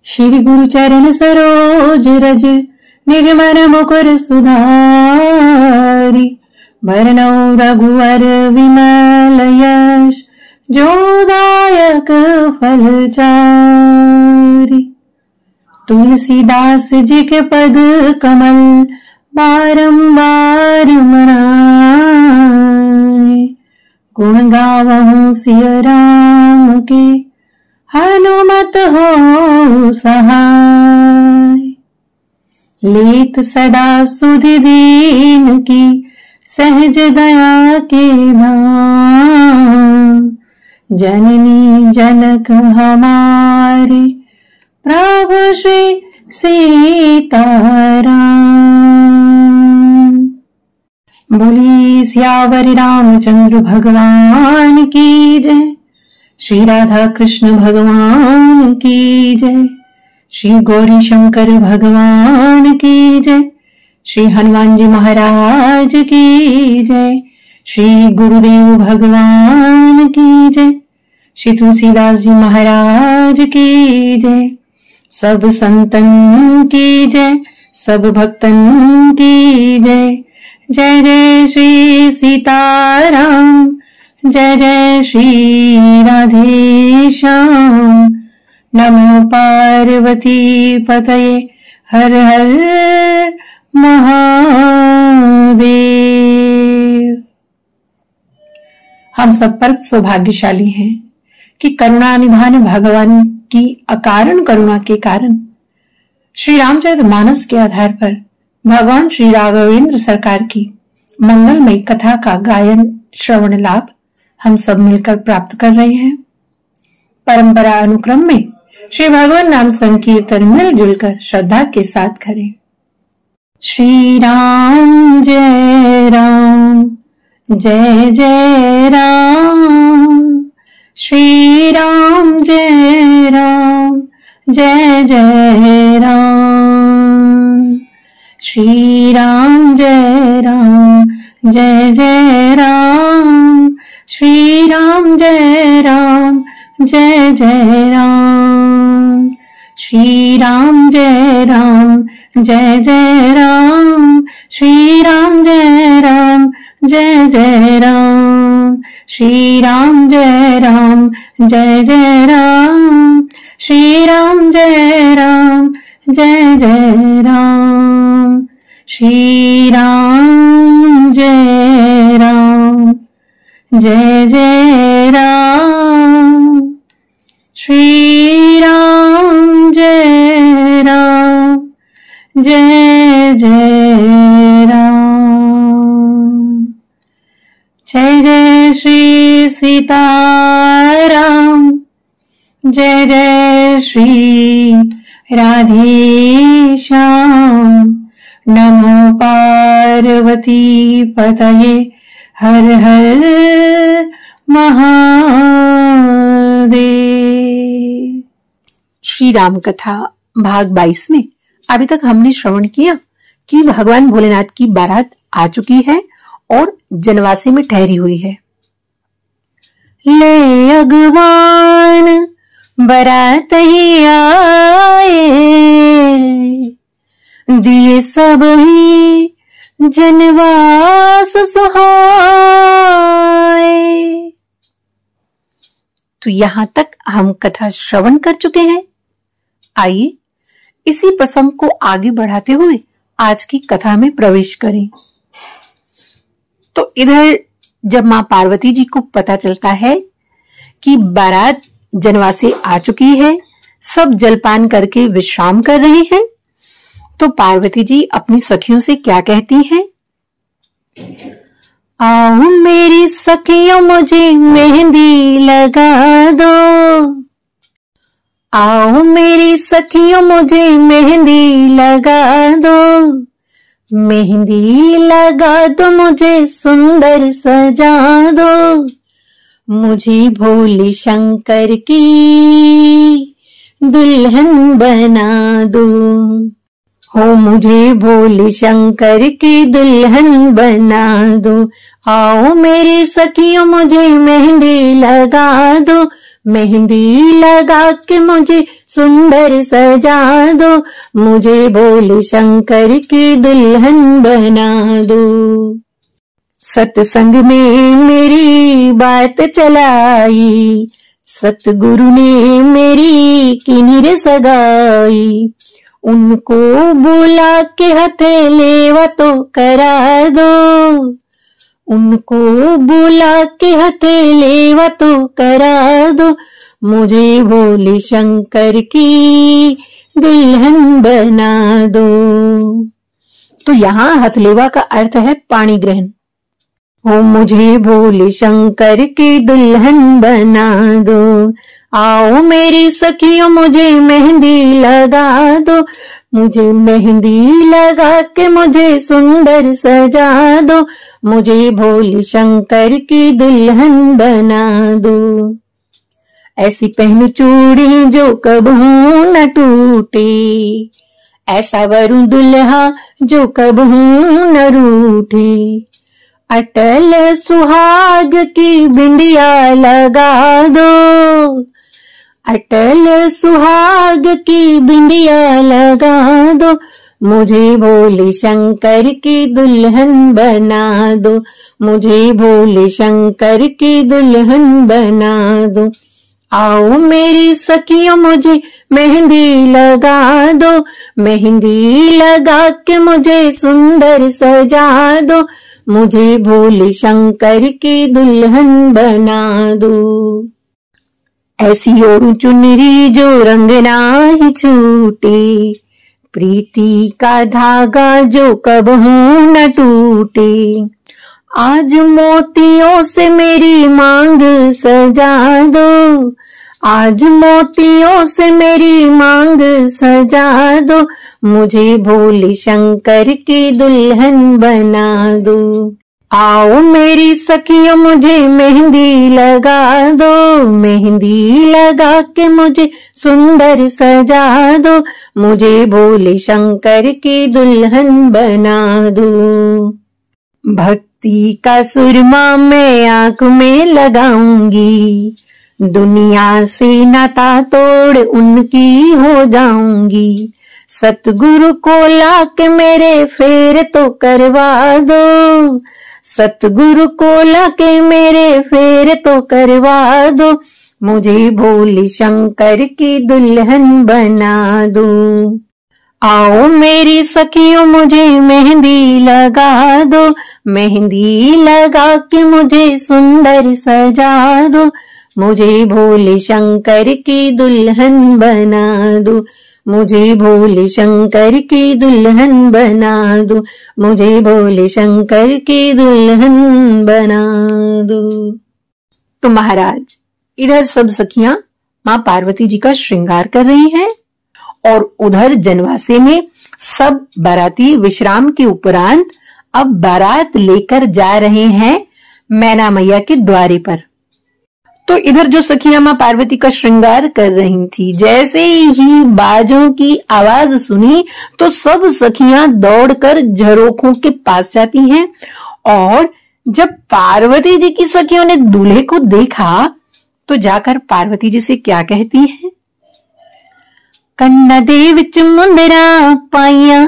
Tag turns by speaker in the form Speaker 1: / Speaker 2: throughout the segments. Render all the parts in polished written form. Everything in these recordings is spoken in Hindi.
Speaker 1: श्री गुरु चरण सरोज रज निज मन मुकुर सुधारी। बरनौ रघुवर विमल यश जोदायक फल चारि। तुलसीदास जी के पद कमल बारंबार मनाए। गुण गावहु सिय राम के हनुमत हो सहाय। लेत सदा सुधि दीन की सहज दया के धाम। जननी जनक हमारे प्रभु श्री सीताराम। बोलिए सियावर रामचंद्र भगवान की जय। श्री राधा कृष्ण भगवान की जय। श्री गौरी शंकर भगवान की जय। श्री हनुमान जी महाराज की जय। श्री गुरुदेव भगवान की जय। श्री तुलसीदास जी महाराज की जय। सब संतन की जय, सब भक्तन की जय। जय जय श्री सीताराम, जय जय श्री राधेश्याम। नमो पार्वती पतये, हर हर महादेव। हम सब परम सौभाग्यशाली हैं कि करुणा निधान भगवान की अकारण करुणा के कारण श्री रामचरितमानस के आधार पर भगवान श्री राघवेंद्र सरकार की मंगलमयी कथा का गायन श्रवण लाभ हम सब मिलकर प्राप्त कर रहे हैं। परंपरा अनुक्रम में श्री भगवान नाम संकीर्तन मिलजुल कर श्रद्धा के साथ करें। श्री राम जय राम, जय जय राम। श्री राम जय राम, जय जय राम। श्री राम जय राम, जय जय राम। श्री राम जय राम, जय जय राम। श्री राम जय राम, जय जय राम। श्री राम जय राम, जय जय राम। श्री राम जय राम, जय जय राम। श्री राम जय राम, जय जय राम। श्री राम जय राम, जय जय राम। श्री राम जय राम, जय जय राम। जय जय श्री सीताराम, जय जय श्री राधेश्याम। नमो पार्वती पतये, हर हर महादेव। श्री राम कथा भाग 22 में अभी तक हमने श्रवण किया कि भगवान भोलेनाथ की बारात आ चुकी है और जनवासे में ठहरी हुई है। ले अगवान बारात ही आए, दिए सब ही जनवास सुहाए। तो यहाँ तक हम कथा श्रवण कर चुके हैं। आइए इसी प्रसंग को आगे बढ़ाते हुए आज की कथा में प्रवेश करें। तो इधर जब मां पार्वती जी को पता चलता है कि बारात जनवासे आ चुकी है, सब जलपान करके विश्राम कर रहे हैं, तो पार्वती जी अपनी सखियों से क्या कहती हैं? आओ मेरी सखियों मुझे मेहंदी लगा दो। आओ मेरी सखियों मुझे मेहंदी लगा दो। मेहंदी लगा दो मुझे सुंदर सजा दो। मुझे भोले शंकर की दुल्हन बना दो। हो मुझे भोले शंकर की दुल्हन बना दो। आओ मेरी सखियों मुझे मेहंदी लगा दो। मेहंदी लगा के मुझे सुंदर सजा दो, मुझे भोले शंकर की दुल्हन बना दो। सत्संग में मेरी बात चलाई, सतगुरु ने मेरी किन्हीं सगाई। उनको बुला के हथेलेवा तो करा दो, उनको बुला के हथेलेवा तो करा दो, मुझे भोले शंकर की दुल्हन बना दो। तो यहाँ हथलेवा का अर्थ है पाणी ग्रहण। ओ मुझे भोले शंकर की दुल्हन बना दो, आओ मेरी सखियों मुझे मेहंदी लगा दो, मुझे मेहंदी लगा के मुझे सुंदर सजा दो, मुझे भोले शंकर की दुल्हन बना दो। ऐसी पहनू चूड़ी जो कबहू न टूटे, ऐसा वरू दुल्हा जो कबहू न रूठे। अटल सुहाग की बिंदिया लगा दो, अटल सुहाग की बिंदिया लगा दो, मुझे भोले शंकर की दुल्हन बना दो, मुझे भोले शंकर की दुल्हन बना दो। आओ मेरी सखियों मुझे मेहंदी लगा दो, मेहंदी लगा के मुझे सुंदर सजा दो, मुझे भोले शंकर की दुल्हन बना दो। ऐसी ओढ़ू चुनरी जो रंग ना ही छूटे, प्रीति का धागा जो कबहू न टूटे। आज मोतियों से मेरी मांग सजा दो, आज मोतियों से मेरी मांग सजा दो, मुझे भोले शंकर की दुल्हन बना दो। आओ मेरी सखियों मुझे मेहंदी लगा दो, मेहंदी लगा के मुझे सुंदर सजा दो, मुझे भोले शंकर की दुल्हन बना दो। भक्ति का सुरमा मैं आंख में लगाऊंगी, दुनिया से नाता तोड़ उनकी हो जाऊंगी। सतगुरु को लाके मेरे फेर तो करवा दो, सतगुरु को लाके मेरे फेर तो करवा दो, मुझे भोले शंकर की दुल्हन बना दो। आओ मेरी सखियों मुझे मेहंदी लगा दो, मेहंदी लगा के मुझे सुंदर सजा दो, मुझे भोले शंकर की दुल्हन बना दो, मुझे भोले शंकर की दुल्हन बना दो, मुझे भोले शंकर की दुल्हन बना दो। तो महाराज इधर सब सखियां मां पार्वती जी का श्रृंगार कर रही हैं और उधर जनवासे में सब बाराती विश्राम के उपरांत अब बारात लेकर जा रहे हैं मैना मैया के द्वारे पर। तो इधर जो सखियां मां पार्वती का श्रृंगार कर रही थी, जैसे ही बाजों की आवाज सुनी तो सब सखियां दौड़कर झरोखों के पास जाती हैं। और जब पार्वती जी की सखियों ने दूल्हे को देखा तो जाकर पार्वती जी से क्या कहती हैं? कन्ना दे विच मुंदरा पाइया,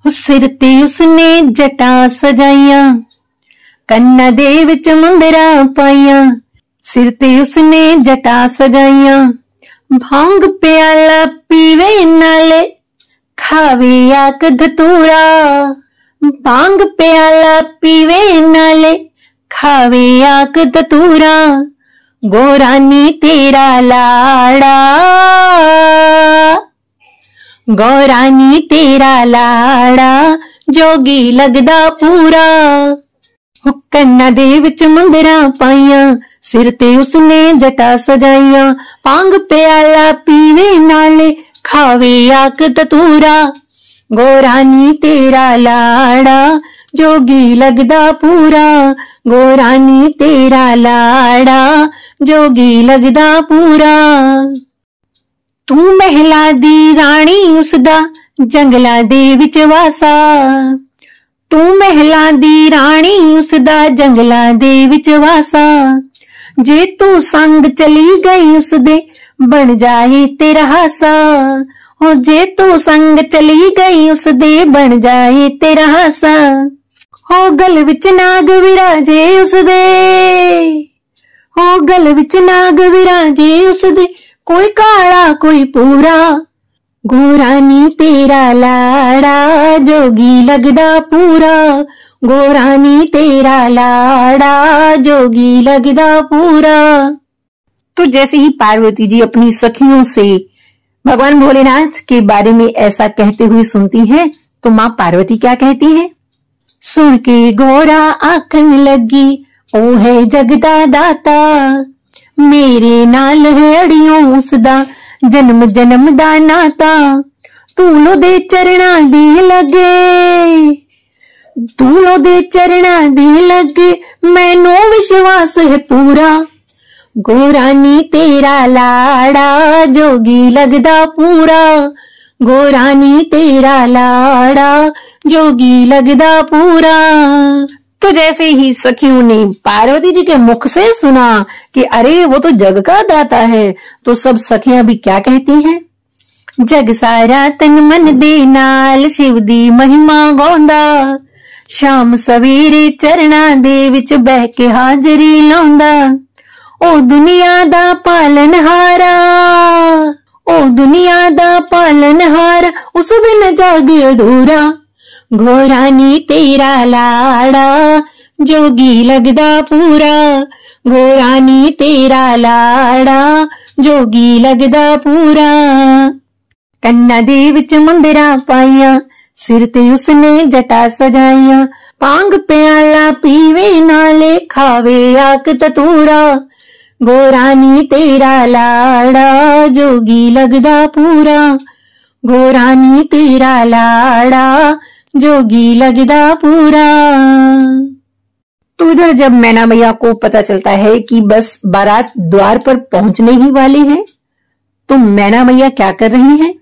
Speaker 1: सिर ते उसने जटा सजाइया। कन्ना दे विच मुंदरा पाइया, सिर ते उसने जटा सजाइया। भांग प्याला पीवे नाले, खावे आक धतूरा। भांग प्याला पीवे नाले, खावे आक धतूरा। गोरानी तेरा लाड़ा, गौरानी तेरा लाड़ा, जोगी लगदा पूरा। कन्ना दे विच मुंदरा पाइया, सिर ते उसने जटा सजाइया। भांग प्याला पीवे नाले, खावे आक धतूरा। गोरानी तेरा लाड़ा, जोगी लगदा पूरा। गोरानी तेरा लाड़ा, जोगी लगदा पूरा। तू महला दी राणी उसदा, जंगला दे विच वासा। तू महला दी राणी उसदा, जंगला दे विच वासा। जे तू संग चली गई उसदे, बन जाए तेरा हासा, हो जे तू संग चली गई उस दे बन जाए तेरा हासा, हो गल विच नाग विराजे उस दे, हो गल विच नाग विराजे उस दे, कोई काला कोई पूरा, गोरा नी तेरा लाड़ा जोगी लगदा पूरा, गोरा नी तेरा लाड़ा जोगी लगदा पूरा। तो जैसे ही पार्वती जी अपनी सखियों से भगवान भोलेनाथ के बारे में ऐसा कहते हुए सुनती हैं, तो माँ पार्वती क्या कहती है? सुन के गोरा आखन लगी ओ है जगदा दाता, मेरे नाल है अड़ियों उसदा जन्म जन्म दा नाता, तूलो दे चरणा दी लगे, तूलो दे चरणा दी लगे, मैनू विश्वास है पूरा, गोरा नी तेरा लाड़ा जोगी लगदा पूरा, गोरा नी तेरा लाड़ा जोगी लगदा पूरा। तो जैसे ही सखियों ने पार्वती जी के मुख से सुना कि अरे वो तो जग का दाता है, तो सब सखियां भी क्या कहती हैं? जग सारा तन मन दे नाल शिव दी महिमा गाउंदा, शाम सवेरे चरणा दे विच बह के हाजरी लाउंदा, ओ दुनिया दा पालनहारा, ओ दुनिया दा पालनहारा, उस बिन जागे अधूरा, गोरा नी तेरा लाड़ा जोगी लगदा पूरा, गोरा नी तेरा लाड़ा जोगी लगदा पूरा। कन्ना दे विच मुंदरा पाइया, सिर ते उसने जटा सजाइया, पांग प्याला पीवे नाले खावे आक ततूरा, गोरा नी तेरा लाड़ा जोगी लगदा पूरा, गोरा नी तेरा लाड़ा जोगी लगदा पूरा। तो इधर जब मैना मैया को पता चलता है कि बस बारात द्वार पर पहुंचने ही वाली है, तो मैना मैया क्या कर रही हैं?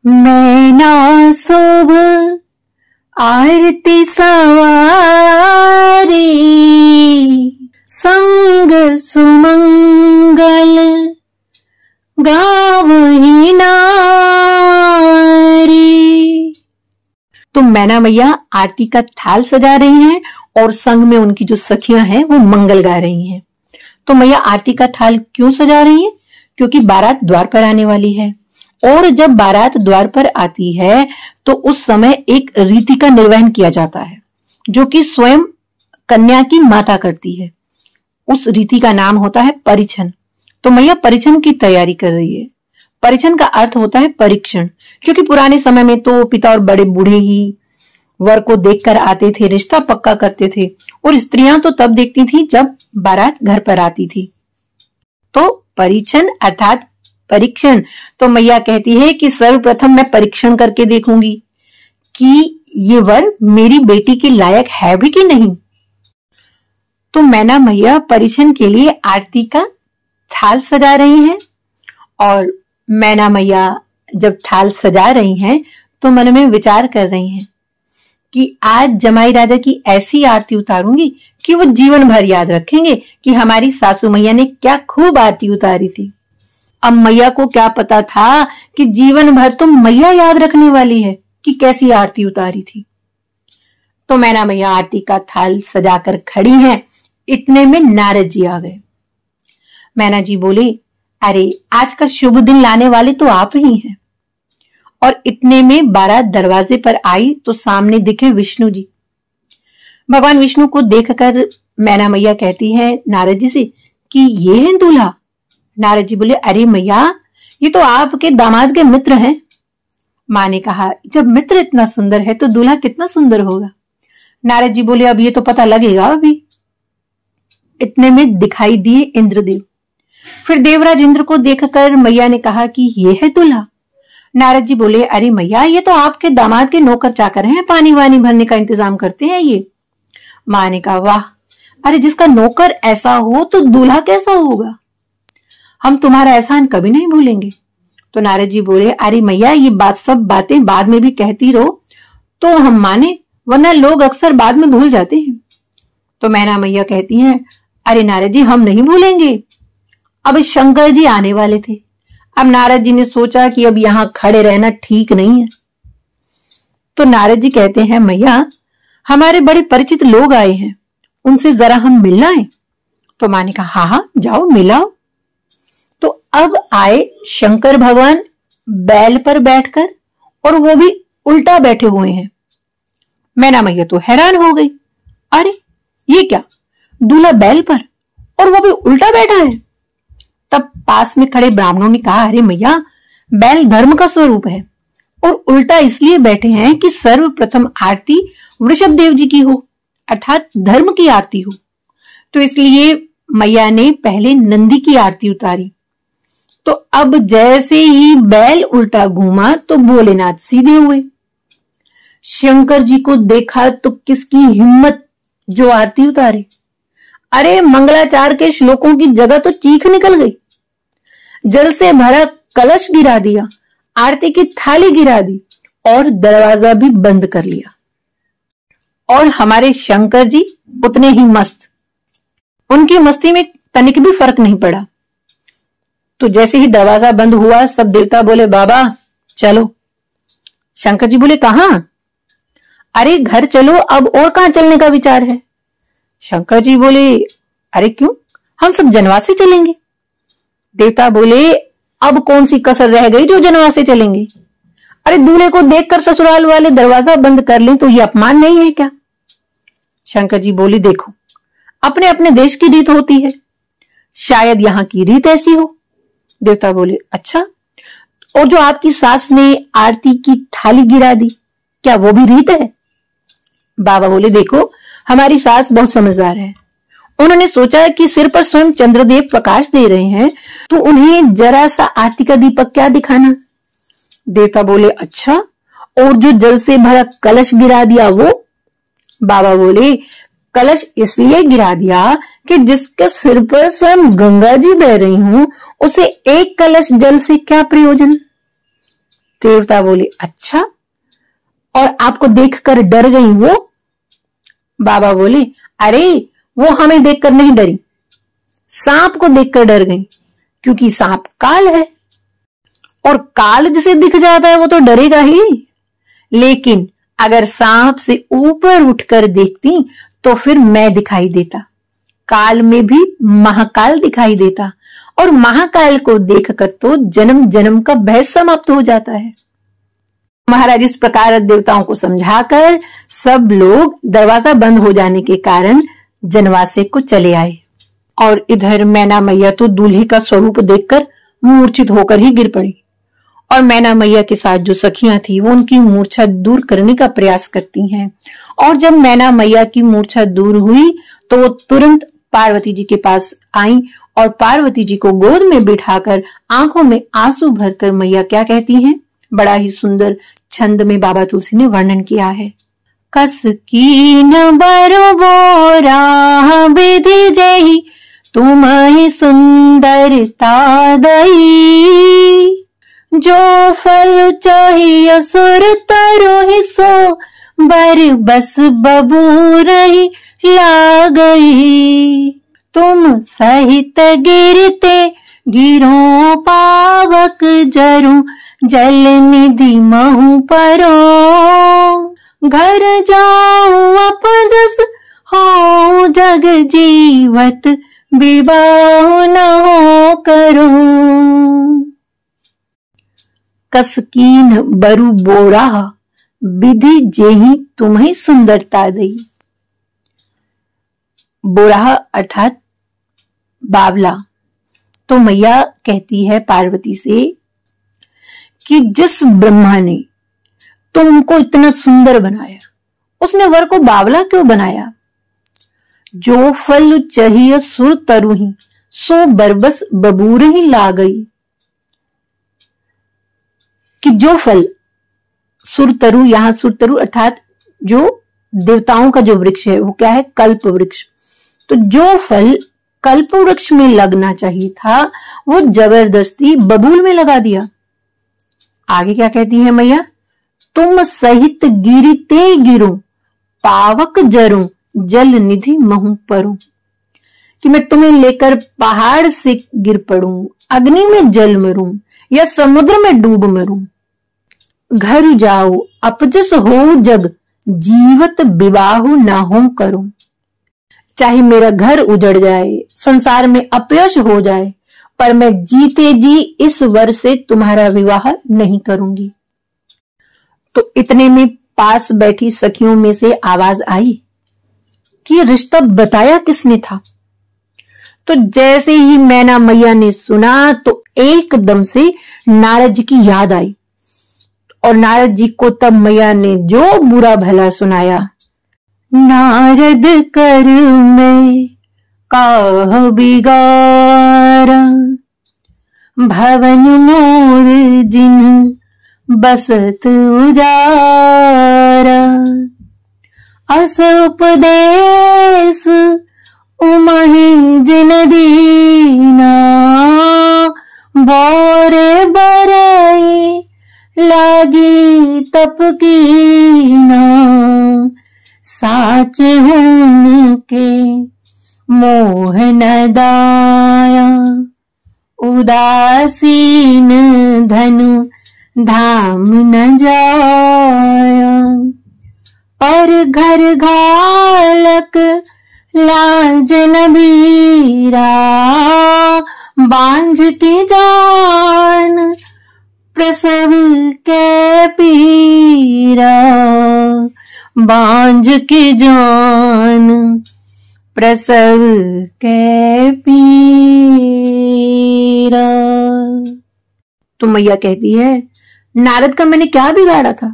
Speaker 1: मैना शोभ आरती सवारी, संग सुमंगल गावही नारी। तो मैना मैया आरती का थाल सजा रही हैं और संग में उनकी जो सखियां हैं वो मंगल गा रही हैं। तो मैया आरती का थाल क्यों सजा रही हैं? क्योंकि बारात द्वार पर आने वाली है, और जब बारात द्वार पर आती है तो उस समय एक रीति का निर्वहन किया जाता है जो कि स्वयं कन्या की माता करती है। उस रीति का नाम होता है परिछन। तो मैया परिछन की तैयारी कर रही है। परिछन का अर्थ होता है परीक्षण, क्योंकि पुराने समय में तो पिता और बड़े बूढ़े ही वर को देखकर आते थे, रिश्ता पक्का करते थे, और स्त्रियां तो तब देखती थी जब बारात घर पर आती थी। तो परिछन अर्थात परीक्षण। तो मैया कहती है कि सर्वप्रथम मैं परीक्षण करके देखूंगी कि ये वर मेरी बेटी के लायक है भी कि नहीं। तो मैना मैया परिछन के लिए आरती का थाल सजा रही हैं, और मैना मैया जब थाल सजा रही हैं तो मन में विचार कर रही हैं कि आज जमाई राजा की ऐसी आरती उतारूंगी कि वो जीवन भर याद रखेंगे कि हमारी सासू मैया ने क्या खूब आरती उतारी थी। अब मैया को क्या पता था कि जीवन भर तो मैया याद रखने वाली है कि कैसी आरती उतारी थी। तो मैना मैया आरती का थाल सजाकर खड़ी हैं। इतने में नारद जी आ गए। मैना जी बोले, अरे आज का शुभ दिन लाने वाले तो आप ही हैं। और इतने में बारात दरवाजे पर आई तो सामने दिखे विष्णु जी। भगवान विष्णु को देखकर मैना मैया कहती है नारद जी से कि ये है दूल्हा। नारद जी बोले, अरे मैया ये तो आपके दामाद के मित्र हैं। माँ ने कहा, जब मित्र इतना सुंदर है तो दूल्हा कितना सुंदर होगा। नारद जी बोले, अब ये तो पता लगेगा अभी। इतने में दिखाई दिए इंद्रदेव। फिर देवराज इंद्र को देखकर मैया ने कहा कि ये है दूल्हा। नारद जी बोले, अरे मैया ये तो आपके दामाद के नौकर चाकर हैं, पानी वानी भरने का इंतजाम करते हैं ये। माँ ने कहा, वाह, अरे जिसका नौकर ऐसा हो तो दूल्हा कैसा होगा। हम तुम्हारा एहसान कभी नहीं भूलेंगे। तो नारद जी बोले, अरे मैया ये सब बातें बाद में भी कहती रहो तो हम माने, वरना लोग अक्सर बाद में भूल जाते हैं। तो मैना मैया कहती हैं, अरे नारद जी हम नहीं भूलेंगे। अब शंकर जी आने वाले थे। अब नारद जी ने सोचा कि अब यहां खड़े रहना ठीक नहीं है, तो नारद जी कहते हैं, मैया हमारे बड़े परिचित लोग आए हैं, उनसे जरा हम मिलना है। तो माँ ने कहा, हाँ हाँ जाओ मिलाओ। तो अब आए शंकर भगवान बैल पर बैठकर, और वो भी उल्टा बैठे हुए हैं। मैना मैया तो हैरान हो गई, अरे ये क्या, दूल्हा बैल पर और वो भी उल्टा बैठा है। तब पास में खड़े ब्राह्मणों ने कहा, अरे मैया बैल धर्म का स्वरूप है और उल्टा इसलिए बैठे हैं कि सर्वप्रथम आरती वृषभ देव जी की हो, अर्थात धर्म की आरती हो। तो इसलिए मैया ने पहले नंदी की आरती उतारी। तो अब जैसे ही बैल उल्टा घूमा तो भोलेनाथ सीधे हुए। शंकर जी को देखा तो किसकी हिम्मत जो आरती उतारे। अरे मंगलाचार के श्लोकों की जगह तो चीख निकल गई। जल से भरा कलश गिरा दिया, आरती की थाली गिरा दी और दरवाजा भी बंद कर लिया। और हमारे शंकर जी उतने ही मस्त, उनकी मस्ती में तनिक भी फर्क नहीं पड़ा। तो जैसे ही दरवाजा बंद हुआ सब देवता बोले, बाबा चलो। शंकर जी बोले, कहां? अरे घर चलो, अब और कहां चलने का विचार है? शंकर जी बोले, अरे क्यों, हम सब जनवासे चलेंगे। देवता बोले, अब कौन सी कसर रह गई जो जनवासे चलेंगे? अरे दूल्हे को देखकर ससुराल वाले दरवाजा बंद कर लें तो ये अपमान नहीं है क्या? शंकर जी बोले, देखो अपने अपने देश की रीत होती है, शायद यहां की रीत ऐसी हो। देवता बोले, अच्छा, और जो आपकी सास ने आरती की थाली गिरा दी, क्या वो भी रीत है? बाबा बोले, देखो हमारी सास बहुत समझदार है, उन्होंने सोचा कि सिर पर स्वयं चंद्रदेव प्रकाश दे रहे हैं तो उन्हें जरा सा आरती का दीपक क्या दिखाना। देवता बोले, अच्छा, और जो जल से भरा कलश गिरा दिया वो? बाबा बोले, कलश इसलिए गिरा दिया कि जिसके सिर पर स्वयं गंगा जी बह रही हूं उसे एक कलश जल से क्या प्रयोजन। देवता बोले, अच्छा, और आपको देखकर डर गई वो? बाबा बोले, अरे वो हमें देखकर नहीं डरी, सांप को देखकर डर गई, क्योंकि सांप काल है और काल जिसे दिख जाता है वो तो डरेगा ही। लेकिन अगर सांप से ऊपर उठकर देखती तो फिर मैं दिखाई देता, काल में भी महाकाल दिखाई देता, और महाकाल को देखकर तो जन्म जन्म का भय समाप्त हो जाता है। महाराज इस प्रकार देवताओं को समझाकर सब लोग दरवाजा बंद हो जाने के कारण जनवासे को चले आए। और इधर मैना मैया तो दूल्हे का स्वरूप देखकर मूर्छित होकर ही गिर पड़ी, और मैना मैया के साथ जो सखियां थी वो उनकी मूर्छा दूर करने का प्रयास करती हैं। और जब मैना मैया की मूर्छा दूर हुई तो वो तुरंत पार्वती जी के पास आई और पार्वती जी को गोद में बिठाकर आंखों में आंसू भरकर मैया क्या कहती हैं, बड़ा ही सुंदर छंद में बाबा तुलसी ने वर्णन किया है। कस कीन बरु बोरा विधि जही तुम्हें सुंदरता दई, जो फल चाहिए सुर तरु ही सो बर बस बबू रही ला गई, तुम सहित गिरते गिरो पावक जरू जल निधि महु परो, घर जाऊं अपजस हो जग जीवत विवाह न हो करो, कसकीन बरु बोरा विधि जेही तुम्हें सुंदरता दई। बोरा अर्थात बावला। तो मैया कहती है पार्वती से कि जिस ब्रह्मा ने तुमको इतना सुंदर बनाया उसने वर को बावला क्यों बनाया। जो फल चाहिए सुर तरुही सो बरबस बबूर ही ला गई, कि जो फल सुरतरु, यहां सुरतरु अर्थात जो देवताओं का जो वृक्ष है वो क्या है, कल्प वृक्ष। तो जो फल कल्प वृक्ष में लगना चाहिए था वो जबरदस्ती बबूल में लगा दिया। आगे क्या कहती है मैया, तुम सहित गिरते गिरो पावक जरू जल निधि महु परो, कि मैं तुम्हें लेकर पहाड़ से गिर पड़ूं, अग्नि में जल मरूं या समुद्र में डूब मरूं। घर जाओ अपजस हो जग, जीवत विवाह ना हो करूं। चाहे मेरा घर उजड़ जाए, संसार में अपयश हो जाए, पर मैं जीते जी इस वर से तुम्हारा विवाह नहीं करूंगी। तो इतने में पास बैठी सखियों में से आवाज आई कि रिश्ता बताया किसने था। तो जैसे ही मैना मैया ने सुना तो एकदम से नारद जी की याद आई, और नारद जी को तब मैया ने जो बुरा भला सुनाया। नारद कर में काह बिगारा, भवन मोर जिन बसत उजारा। अस उपदेश उमहि जिन दीना, बोरे बरई लागी तप कीना। साच हुन के मोह न दाया, उदासीन धनु धाम न जाया। पर घर घालक लाज न बीरा, बांझ की जान प्रसव के पीरा। बांझ की जान प्रसव के पीरा। तो मैया कहती है, नारद का मैंने क्या बिगाड़ा था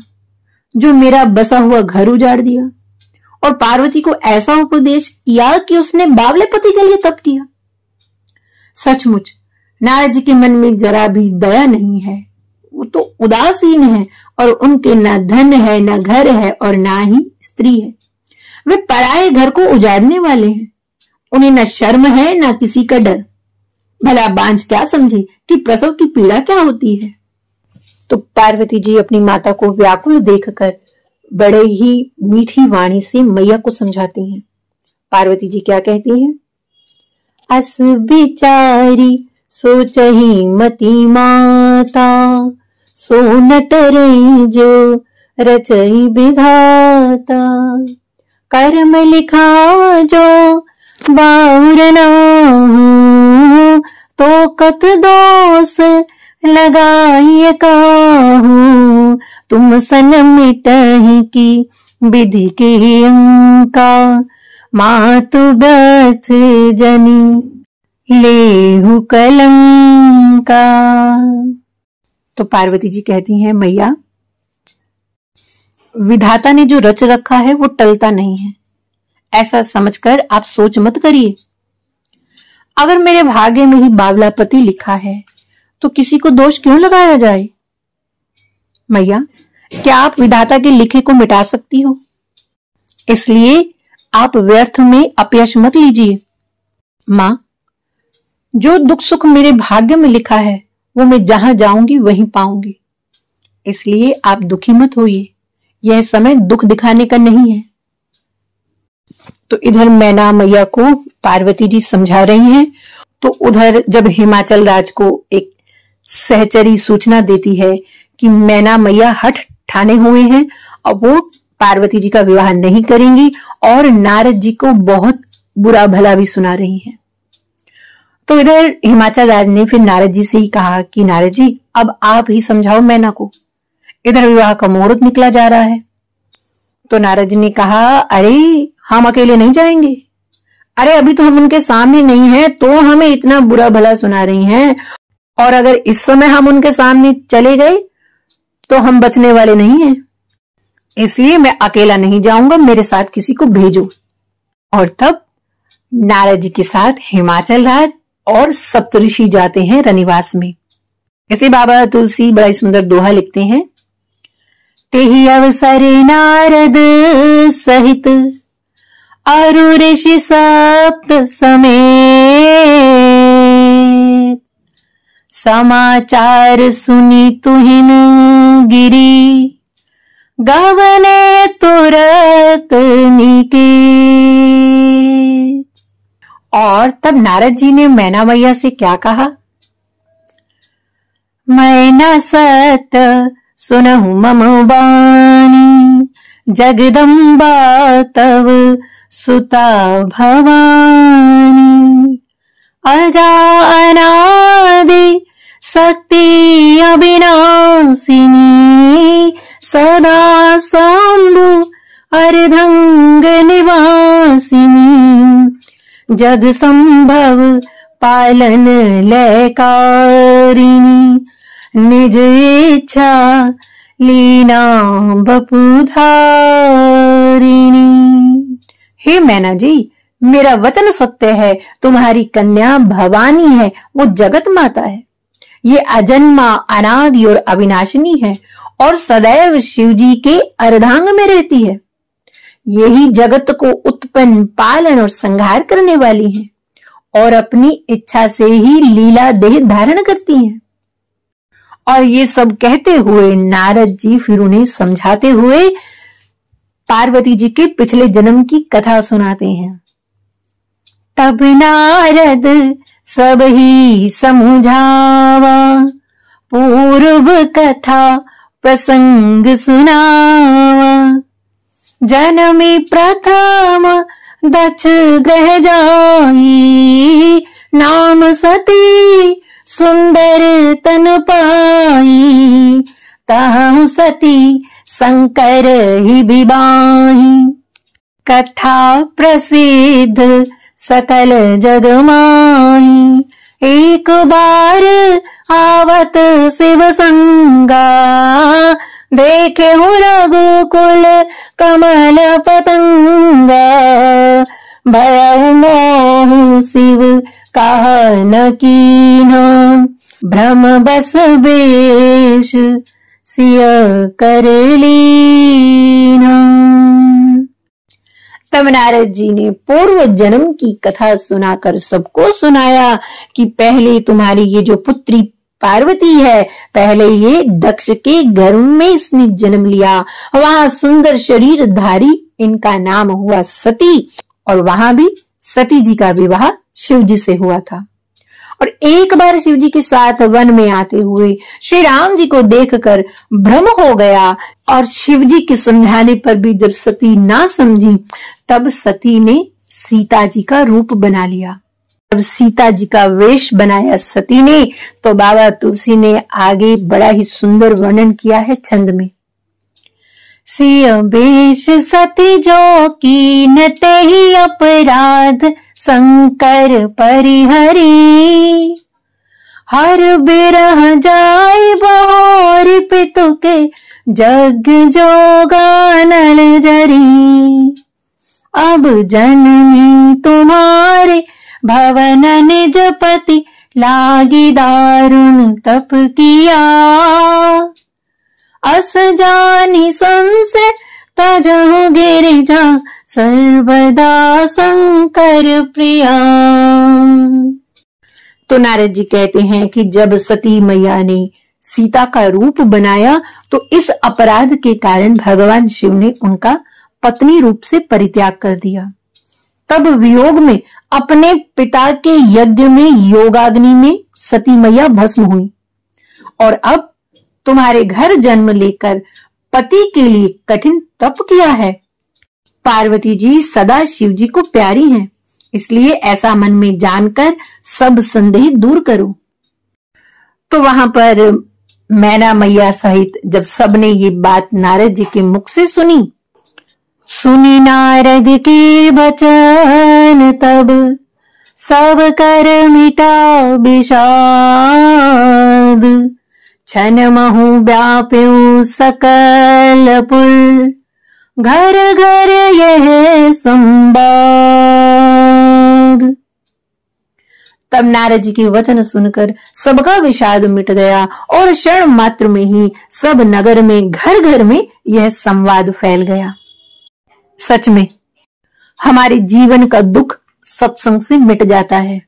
Speaker 1: जो मेरा बसा हुआ घर उजाड़ दिया, और पार्वती को ऐसा उपदेश किया कि उसने बावले पति के लिए तप किया। सचमुच नारद जी के मन में जरा भी दया नहीं है, वो तो उदासीन है, और उनके ना धन है, ना घर है, और ना ही स्त्री है। वे पराये घर को उजाड़ने वाले हैं। उन्हें न शर्म है, न किसी का डर। भला बांझ क्या समझे कि प्रसव की पीड़ा क्या होती है। तो पार्वती जी अपनी माता को व्याकुल देखकर बड़े ही मीठी वाणी से मैया को समझाती हैं। पार्वती जी क्या कहती हैं? अस बिचारी सोचही मती माता, सो न टरई जो रचई विधाता। कर्म लिखा जो बाउर ना हो, तो कत दोष लगाइए काहू। तुम सन मिटहि की विधि के अंका, मातु व्यथ जनी लेहु कलंका। तो पार्वती जी कहती हैं, मैया विधाता ने जो रच रखा है वो टलता नहीं है, ऐसा समझकर आप सोच मत करिए। अगर मेरे भाग्य में ही बावला पति लिखा है तो किसी को दोष क्यों लगाया जाए। मैया, क्या आप विधाता के लिखे को मिटा सकती हो? इसलिए आप व्यर्थ में अपयश मत लीजिए। मां, जो दुख सुख मेरे भाग्य में लिखा है वो मैं जहां जाऊंगी वहीं पाऊंगी, इसलिए आप दुखी मत होइए। यह समय दुख दिखाने का नहीं है। तो इधर मैना मैया को पार्वती जी समझा रही हैं, तो उधर जब हिमाचल राज को एक सहचरी सूचना देती है कि मैना मैया हठ ठाने हुए हैं और वो पार्वती जी का विवाह नहीं करेंगी, और नारद जी को बहुत बुरा भला भी सुना रही हैं। तो इधर हिमाचल राज ने फिर नारद जी से ही कहा कि नारद जी, अब आप ही समझाओ मैना को, इधर विवाह का मुहूर्त निकला जा रहा है। तो नारद जी ने कहा, अरे हम अकेले नहीं जाएंगे। अरे अभी तो हम उनके सामने नहीं है तो हमें इतना बुरा भला सुना रही हैं, और अगर इस समय हम उनके सामने चले गए तो हम बचने वाले नहीं हैं। इसलिए मैं अकेला नहीं जाऊंगा, मेरे साथ किसी को भेजो। और तब नारद जी के साथ हिमाचल राज और सप्तऋषि जाते हैं रनिवास में। इसलिए बाबा तुलसी बड़ा ही सुंदर दोहा लिखते हैं, तेहि अवसर नारद सहित अरु ऋषि सप्त समेत, समाचार सुनी तुहिन गिरी, गवने तुरत निकेत। और और तब नारद जी ने मैना मैया से क्या कहा? मैना सत सुनहु मम बानी, जगदम्बा तव सुता भवानी। अजा अनादि शक्ति अविनाशिनी, सदा शंभु अर्धंग निवासिनी। जग संभव पालन लयकारिणी, निज इच्छा लीना बपुधारिणी। हे मैना जी, मेरा वचन सत्य है, तुम्हारी कन्या भवानी है, वो जगत माता है। ये अजन्मा, अनादि और अविनाशिनी है और सदैव शिव जी के अर्धांग में रहती है। यही जगत को उत्पन्न, पालन और संहार करने वाली है और अपनी इच्छा से ही लीला देह धारण करती हैं। और ये सब कहते हुए नारद जी फिर उन्हें समझाते हुए पार्वती जी के पिछले जन्म की कथा सुनाते हैं। तब नारद सब ही समझावा, पूर्व कथा प्रसंग सुनावा। जन्मी प्रथम दक्ष ग्रह जाई, नाम सती सुंदर तन पाई। तहु सती शंकर ही विवाही, कथा प्रसिद्ध सकल जग माही। एक बार आवत शिव संगा, देखे रघुकुल कमल पतंगा। भय मोह शिव कह न कीन्हा, भ्रम बस बेश सिय कर लीन्हा। तब नारद जी ने पूर्व जन्म की कथा सुनाकर सबको सुनाया कि पहले तुम्हारी ये जो पुत्री पार्वती है, पहले ये दक्ष के गर्भ में इसने जन्म लिया। वहां सुंदर शरीरधारी इनका नाम हुआ सती, और वहां भी सती जी का विवाह शिव जी से हुआ था। और एक बार शिव जी के साथ वन में आते हुए श्री राम जी को देखकर भ्रम हो गया, और शिव जी के समझाने पर भी जब सती ना समझी, तब सती ने सीता जी का रूप बना लिया। जब सीता जी का वेश बनाया सती ने, तो बाबा तुलसी ने आगे बड़ा ही सुंदर वर्णन किया है छंद में। सिय वेश सती जो कीन तेहि अपराध, शंकर परिहरी। हर बिरह जाय बहोर पितु के, जग जोगानल जरी। अब जननी तुम्हारे भवन निज पति, लागी दारुण तप किया। अस जानी संशय तजहु गिरिजा, सर्वदा शंकर प्रिया। तो नारद जी कहते हैं कि जब सती मैया ने सीता का रूप बनाया, तो इस अपराध के कारण भगवान शिव ने उनका पत्नी रूप से परित्याग कर दिया। तब वियोग में अपने पिता के यज्ञ में योगाग्नि में सती मैया भस्म हुई, और अब तुम्हारे घर जन्म लेकर पति के लिए कठिन तप किया है। पार्वती जी सदा शिव जी को प्यारी हैं, इसलिए ऐसा मन में जानकर सब संदेह दूर करो। तो वहां पर मैना मैया सहित जब सबने ये बात नारद जी के मुख से सुनी, सुनी नारद के वचन तब सब कर मिटा विषाद। छन महु व्याप्यु सकल पुर, घर घर यह संवाद। तब नारद जी के वचन सुनकर सबका विषाद मिट गया, और क्षण मात्र में ही सब नगर में, घर घर में यह संवाद फैल गया। सच में हमारे जीवन का दुख सत्संग से मिट जाता है।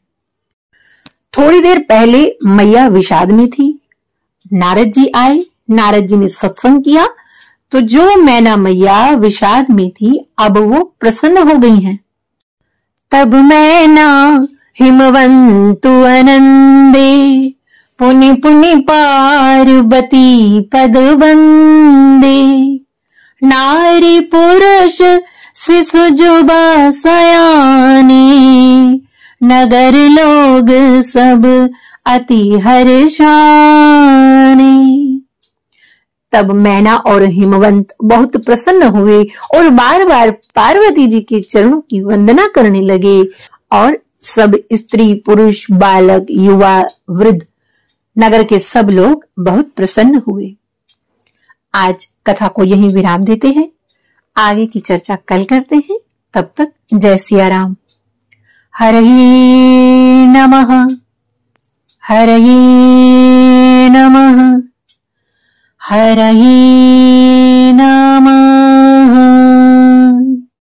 Speaker 1: थोड़ी देर पहले मैया विषाद में थी, नारद जी आए, नारद जी ने सत्संग किया, तो जो मैना मैया विषाद में थी, अब वो प्रसन्न हो गई हैं। तब मैना हिमवन्तु अनन्दे पुनि पुनि पार्वती पद वन्दे। नारी पुरुष शिशु जुबा सयाने नगर लोग सब अति हर्षाने। तब मैना और हिमवंत बहुत प्रसन्न हुए और बार बार पार्वती जी के चरणों की वंदना करने लगे और सब स्त्री पुरुष बालक युवा वृद्ध नगर के सब लोग बहुत प्रसन्न हुए। आज कथा को यहीं विराम देते हैं, आगे की चर्चा कल करते हैं। तब तक जय सिया राम। हरि नमः, हरि नमः, हरि